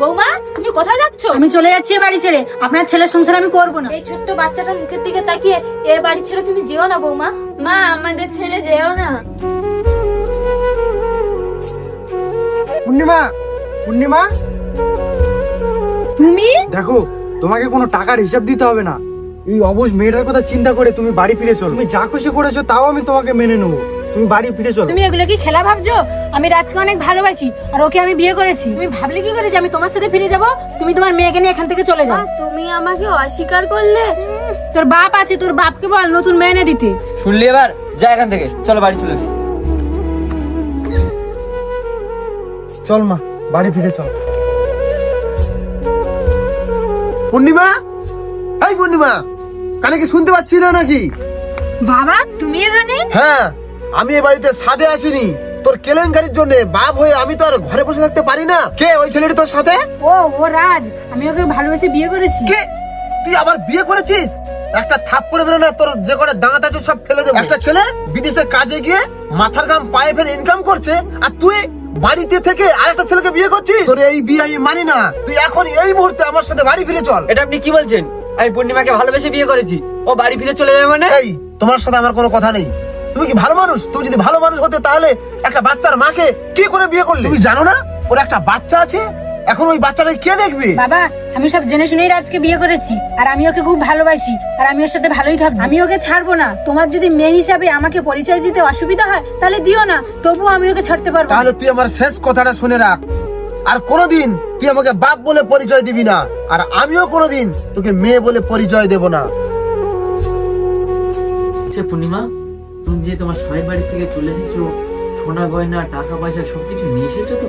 বৌমা তুমি কোথায় যাচ্ছ? আমি চলে যাচ্ছি এ বাড়ি ছেড়ে। আপনার ছেলের সংসার আমি করবো না। এই ছোট্ট বাচ্চাটার মুখের দিকে তাকিয়ে এ বাড়ি ছেড়ে তুমি যেও না বৌমা। মা আমাদের ছেলে যেও না। পূর্ণিমা, পূর্ণিমা, তুমি দেখো তোমাকে কোনো টাকার হিসাব দিতে হবে না। এই অবুঝ মেয়েটার কথা চিন্তা করে তুমি বাড়ি ফিরে চলো। তুমি যা খুশি করেছো তাও আমি তোমাকে মেনে নেবো। তুমি বাড়ি ফিরে চলো। তুমি এগুলো কি খেলা ভাবছো? আমি রাজকে অনেক ভালোবাসি আর ওকে আমি বিয়ে করেছি। তুমি ভাবলে কি করে যে আমি তোমার সাথে ফিরে যাব? তুমি তোমার মেয়েকে নিয়ে এখান থেকে চলে যাও। তুমি আমাকে অস্বীকার করলে। তোর বাপ আছে, তোর বাপকে বল নতুন মেয়ে এনে দিতে। শুনলি এবার? যা এখান থেকে, চলো বাড়ি চলে এসো। চল মা, বাড়ি ফিরে চল। পূর্ণিমা, এই পূর্ণিমা, কানে কি শুনতে পাচ্ছি না নাকি? বাবা তুমি এখানে? হ্যাঁ, আমি এই বাড়িতে সাদে আসিনি। তোর কেলেঙ্কারির জন্য বাপ হয়ে আমি তো আর ঘরে বসে থাকতে পারি না। কে ওই ছেলেটি তোর সাথে? ও রাজ, আমি ওকে ভালোবেসে বিয়ে করেছি। কে? তুই আবার বিয়ে করেছিস? একটা থাপ্পড়ে বেরো না, তোর যে কটা দাঁত আছে সব ফেলে দেবো। একটা ছেলে বিদেশে কাজে গিয়ে মাথার ঘাম পায়ে ফেলে ইনকাম করছে, আর তুই বাড়িতে থেকে আরেকটা ছেলেকে বিয়ে করছিস? তোর এই বিয়ে আমি মানি না। তুই এখন এই মুহূর্তে আমার সাথে বাড়ি ফিরে চল। এটা আপনি কি বলছেন? আমি পূর্ণিমাকে ভালোবেসে বিয়ে করেছি, ও বাড়ি ফিরে চলে যাবে মানে? এই, তোমার সাথে আমার কোনো কথা নেই। তুমি কি ভালো মানুষ? তুমি যদি ভালো মানুষ হতে তাহলে একটা বাচ্চার মাকে কি করে বিয়ে করলে? তুমি জানো না ওর একটা বাচ্চা আছে? এখন ওই বাচ্চাটাকে কে দেখবে? বাবা আমি সব জেনে শুনেই রাজকে বিয়ে করেছি, আর আমি ওকে খুব ভালোবাসি, আর আমি ওর সাথে ভালোই থাকবো। আমি ওকে ছাড়বো না। তোমার যদি মেয়ে হিসাবে আমাকে পরিচয় দিতে অসুবিধা হয় তাহলে দিও না, তবুও আমি ওকে ছাড়তে পারবো না। তাহলে তুই আমার শেষ কথাটা শুনে রাখ। আর কোনোদিন তুই আমাকে বাপ বলে পরিচয় দিবি না, আর আমিও কোনোদিন তোকে মেয়ে বলে পরিচয় দেব না। আচ্ছা পূর্ণিমা, তুমি যে তোমার স্বামীর বাড়ি থেকে চলে এসেছো, সোনা গয়না টাকা পয়সা সবকিছু নিয়ে এসেছো তো?